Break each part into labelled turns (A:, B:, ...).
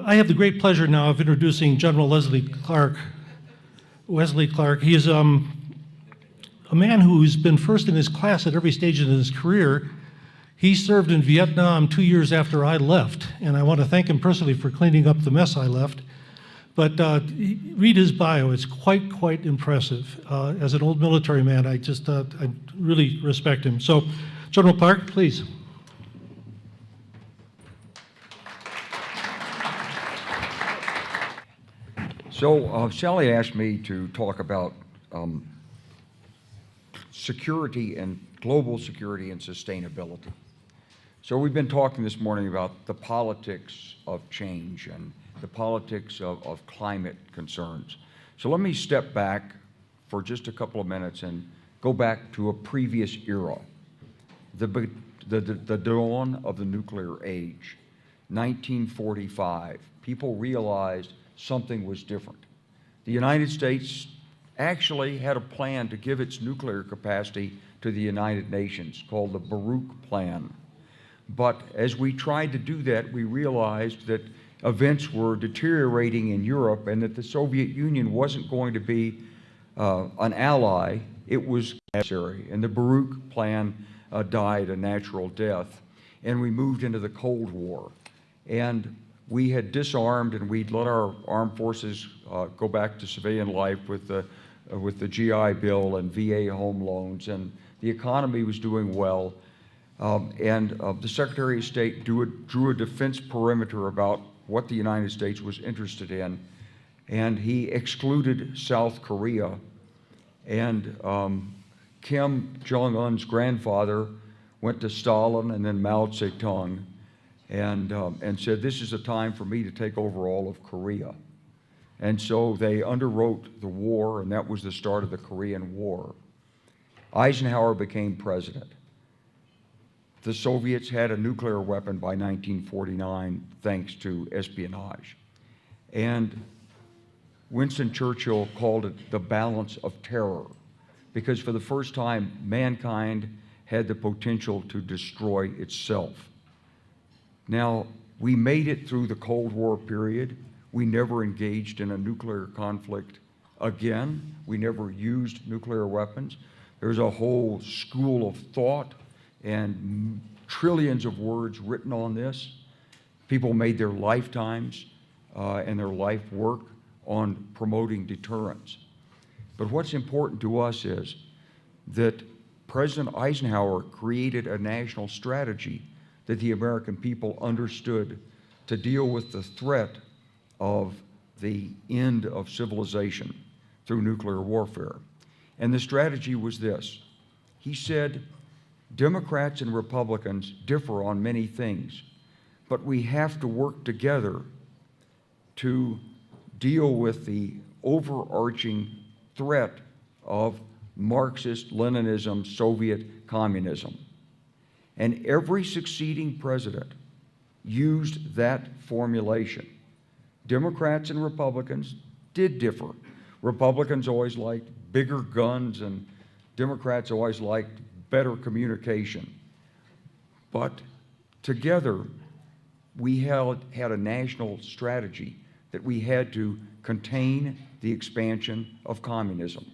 A: I have the great pleasure now of introducing General Wesley Clark. He is a man who's been first in his class at every stage in his career. He served in Vietnam 2 years after I left, and I want to thank him personally for cleaning up the mess I left. But read his bio, it's quite impressive. As an old military man, I really respect him. So, General Clark, please.
B: So Sally asked me to talk about security and global security and sustainability. So we've been talking this morning about the politics of change and the politics of climate concerns. So let me step back for just a couple of minutes and go back to a previous era, the dawn of the nuclear age, 1945. People realized something was different. The United States actually had a plan to give its nuclear capacity to the United Nations called the Baruch Plan. But as we tried to do that, we realized that events were deteriorating in Europe and that the Soviet Union wasn't going to be an ally, it was necessary. And the Baruch Plan died a natural death. And we moved into the Cold War. And we had disarmed and we'd let our armed forces go back to civilian life with the GI Bill and VA home loans, and the economy was doing well. The Secretary of State drew a defense perimeter about what the United States was interested in, and he excluded South Korea. And Kim Jong-un's grandfather went to Stalin and then Mao Zedong and said, this is a time for me to take over all of Korea. And so they underwrote the war, and that was the start of the Korean War. Eisenhower became president. The Soviets had a nuclear weapon by 1949 thanks to espionage. And Winston Churchill called it the balance of terror, because for the first time, mankind had the potential to destroy itself. Now, we made it through the Cold War period. We never engaged in a nuclear conflict again. We never used nuclear weapons. There's a whole school of thought and trillions of words written on this. People made their lifetimes and their life work on promoting deterrence. But what's important to us is that President Eisenhower created a national strategy that the American people understood to deal with the threat of the end of civilization through nuclear warfare. And the strategy was this. He said, Democrats and Republicans differ on many things, but we have to work together to deal with the overarching threat of Marxist Leninism, Soviet communism. And every succeeding president used that formulation. Democrats and Republicans did differ. Republicans always liked bigger guns, and Democrats always liked better communication. But together, we had a national strategy that we had to contain the expansion of communism.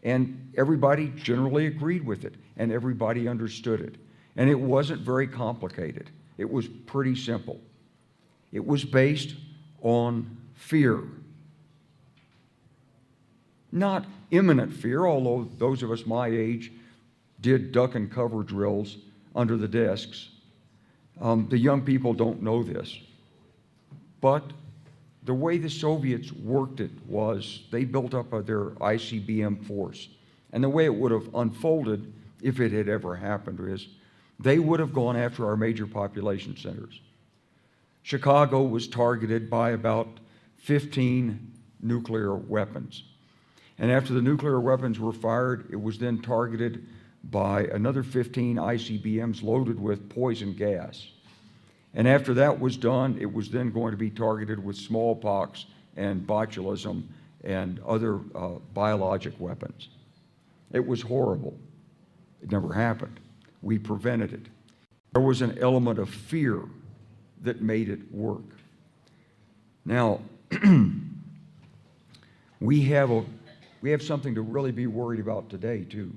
B: And everybody generally agreed with it, and everybody understood it. And it wasn't very complicated. It was pretty simple. It was based on fear. Not imminent fear, although those of us my age did duck and cover drills under the desks. The young people don't know this. But the way the Soviets worked it was they built up their ICBM force. And the way it would have unfolded, if it had ever happened, is they would have gone after our major population centers. Chicago was targeted by about 15 nuclear weapons. And after the nuclear weapons were fired, it was then targeted by another 15 ICBMs loaded with poison gas. And after that was done, it was then going to be targeted with smallpox and botulism and other biologic weapons. It was horrible. It never happened. We prevented it. There was an element of fear that made it work. Now, we have something to really be worried about today, too,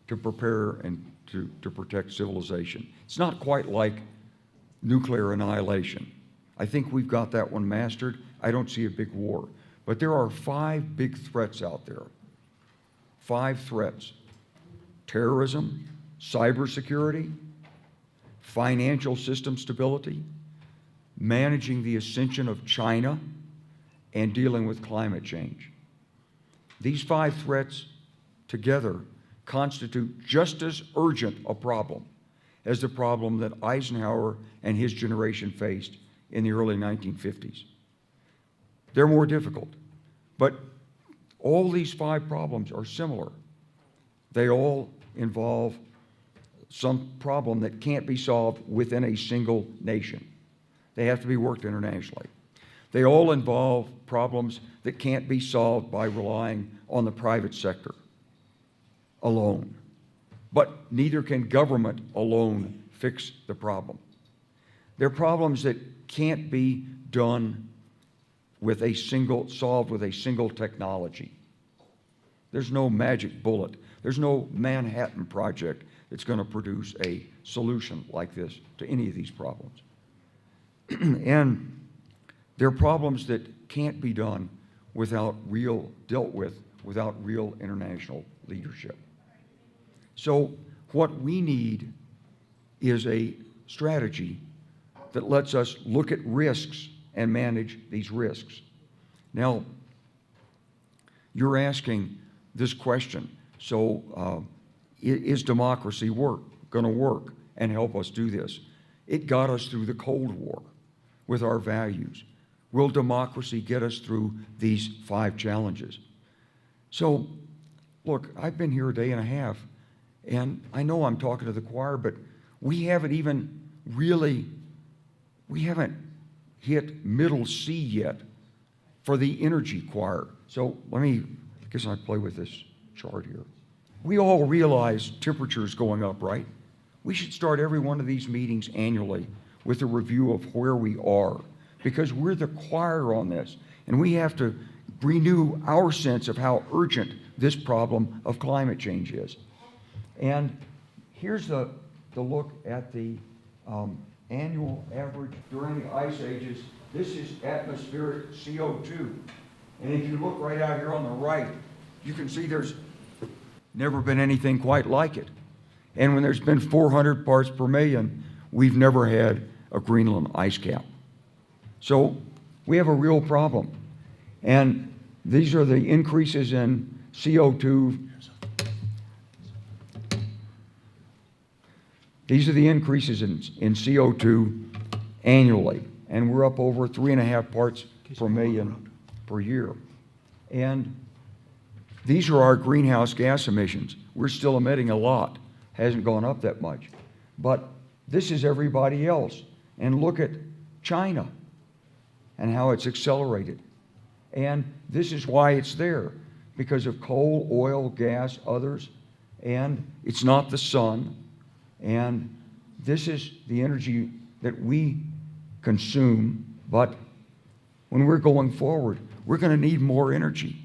B: to prepare and to protect civilization. It's not quite like nuclear annihilation. I think we've got that one mastered. I don't see a big war. But there are 5 big threats out there. 5 threats: terrorism, cybersecurity, financial system stability, managing the ascension of China, and dealing with climate change. These 5 threats together constitute just as urgent a problem as the problem that Eisenhower and his generation faced in the early 1950s. They're more difficult, but all these 5 problems are similar. They all involve some problem that can't be solved within a single nation. They have to be worked internationally. They all involve problems that can't be solved by relying on the private sector alone. But neither can government alone fix the problem. They're problems that can't be done solved with a single technology. There's no magic bullet. There's no Manhattan Project that's going to produce a solution like this to any of these problems. And they're problems that can't be dealt with without real international leadership. So what we need is a strategy that lets us look at risks and manage these risks. Now, you're asking this question, so is democracy going to work and help us do this? It got us through the Cold War with our values. Will democracy get us through these 5 challenges? So, look, I've been here a day and a half, and I know I'm talking to the choir, but we haven't hit middle C yet for the energy choir. So I guess I play with this chart here. We all realize temperature is going up, right? We should start every one of these meetings annually with a review of where we are, because we're the choir on this, and we have to renew our sense of how urgent this problem of climate change is. And here's the look at the annual average during the ice ages. This is atmospheric CO2. And if you look right out here on the right, you can see there's never been anything quite like it. And when there's been 400 parts per million, we've never had a Greenland ice cap. So we have a real problem. And these are the increases in CO2. These are the increases in CO2 annually. And we're up over 3.5 parts per million per year. And these are our greenhouse gas emissions. We're still emitting a lot. Hasn't gone up that much. But this is everybody else. And look at China and how it's accelerated. And this is why it's there, because of coal, oil, gas, others. And it's not the sun. And this is the energy that we consume. But when we're going forward, we're going to need more energy.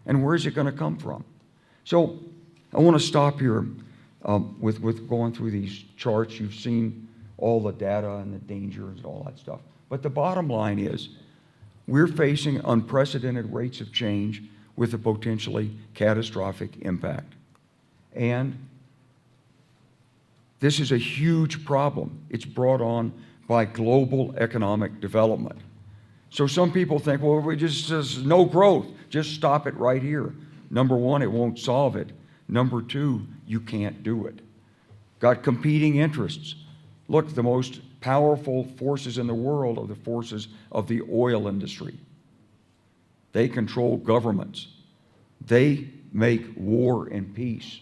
B: And where is it going to come from? So I want to stop here with going through these charts. You've seen all the data and the dangers and all that stuff. But the bottom line is we're facing unprecedented rates of change with a potentially catastrophic impact. And this is a huge problem. It's brought on by global economic development. So some people think, well, there's no growth. Just stop it right here. Number one, it won't solve it. Number two, you can't do it. Got competing interests. Look, the most powerful forces in the world are the forces of the oil industry. They control governments. They make war and peace,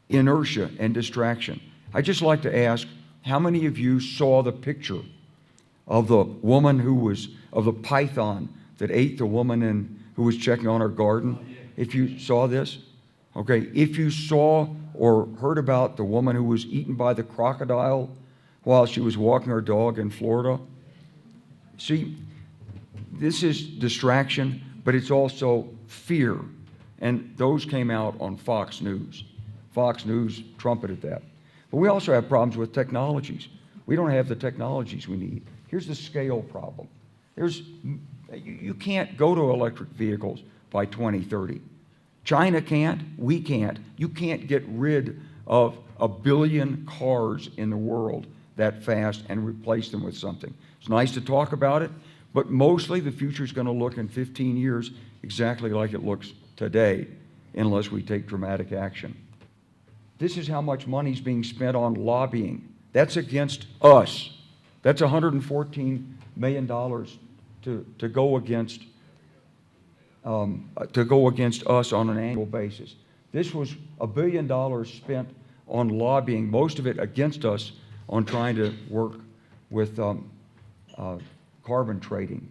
B: inertia and distraction. I'd just like to ask, how many of you saw the picture of the woman of the python that ate the woman who was checking on her garden? If you saw this, okay. If you saw or heard about the woman who was eaten by the crocodile while she was walking her dog in Florida, see, this is distraction, but it's also fear. And those came out on Fox News. Fox News trumpeted that. But we also have problems with technologies. We don't have the technologies we need. Here's the scale problem. You can't go to electric vehicles by 2030. China can't, we can't. You can't get rid of 1 billion cars in the world that fast and replace them with something. It's nice to talk about it, but mostly the future is going to look in 15 years exactly like it looks today, unless we take dramatic action. This is how much money is being spent on lobbying. That's against us. That's $114 million to go against us on an annual basis. This was $1 billion spent on lobbying, most of it against us, on trying to work with carbon trading,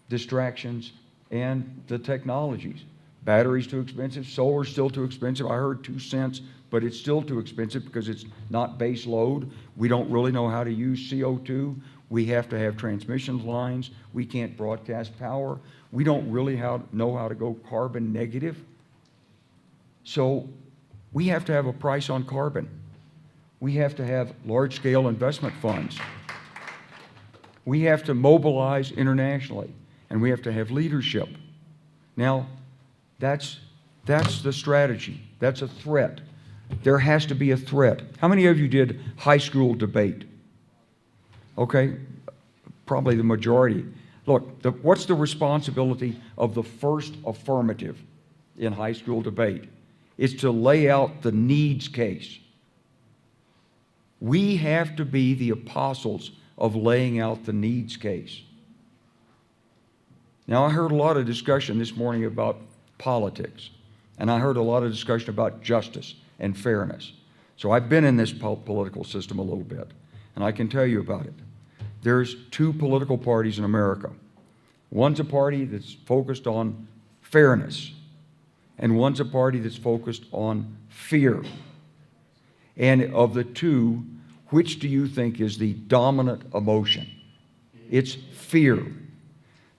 B: distractions, and the technologies. Batteries too expensive, solar's still too expensive. I heard 2 cents, but it's still too expensive because it's not base load. We don't really know how to use CO2. We have to have transmission lines. We can't broadcast power. We don't really know how to go carbon negative. So we have to have a price on carbon. We have to have large-scale investment funds. We have to mobilize internationally, and we have to have leadership. Now, that's the strategy. That's a threat. There has to be a threat. How many of you did high school debate? Okay, probably the majority. Look, what's the responsibility of the first affirmative in high school debate? It's to lay out the needs case. We have to be the apostles of laying out the needs case. Now, I heard a lot of discussion this morning about politics, and I heard a lot of discussion about justice and fairness. So I've been in this political system a little bit, and I can tell you about it. There's 2 political parties in America. One's a party that's focused on fairness, and one's a party that's focused on fear. And of the 2, which do you think is the dominant emotion? It's fear.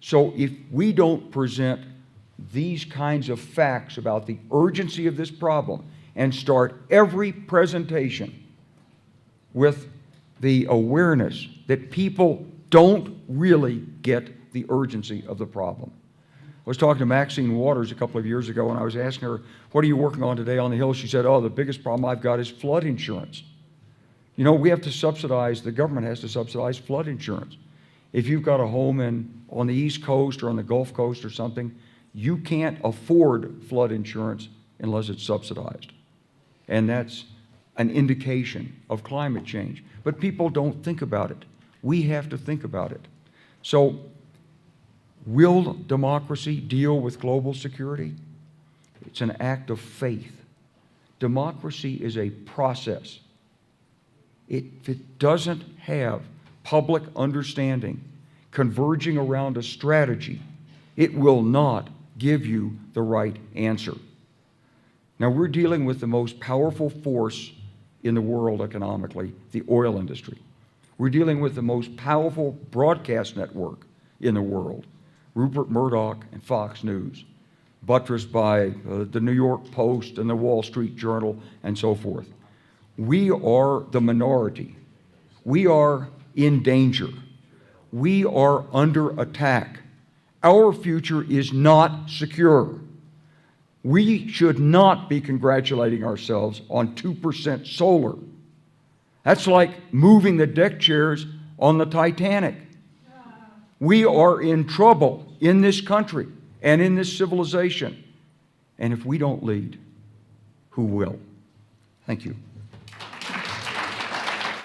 B: So if we don't present these kinds of facts about the urgency of this problem and start every presentation with the awareness that people don't really get the urgency of the problem. I was talking to Maxine Waters a couple of years ago, and I was asking her, what are you working on today on the Hill? She said, oh, the biggest problem I've got is flood insurance. You know, we have to subsidize, the government has to subsidize flood insurance. If you've got a home on the East Coast or on the Gulf Coast or something, you can't afford flood insurance unless it's subsidized. And that's an indication of climate change. But people don't think about it. We have to think about it. So, will democracy deal with global security? It's an act of faith. Democracy is a process. If it doesn't have public understanding converging around a strategy, it will not give you the right answer. Now, we're dealing with the most powerful force in the world economically, the oil industry. We're dealing with the most powerful broadcast network in the world, Rupert Murdoch and Fox News, buttressed by the New York Post and the Wall Street Journal and so forth. We are the minority. We are in danger. We are under attack. Our future is not secure. We should not be congratulating ourselves on 2% solar. That's like moving the deck chairs on the Titanic. We are in trouble in this country and in this civilization. And if we don't lead, who will? Thank you.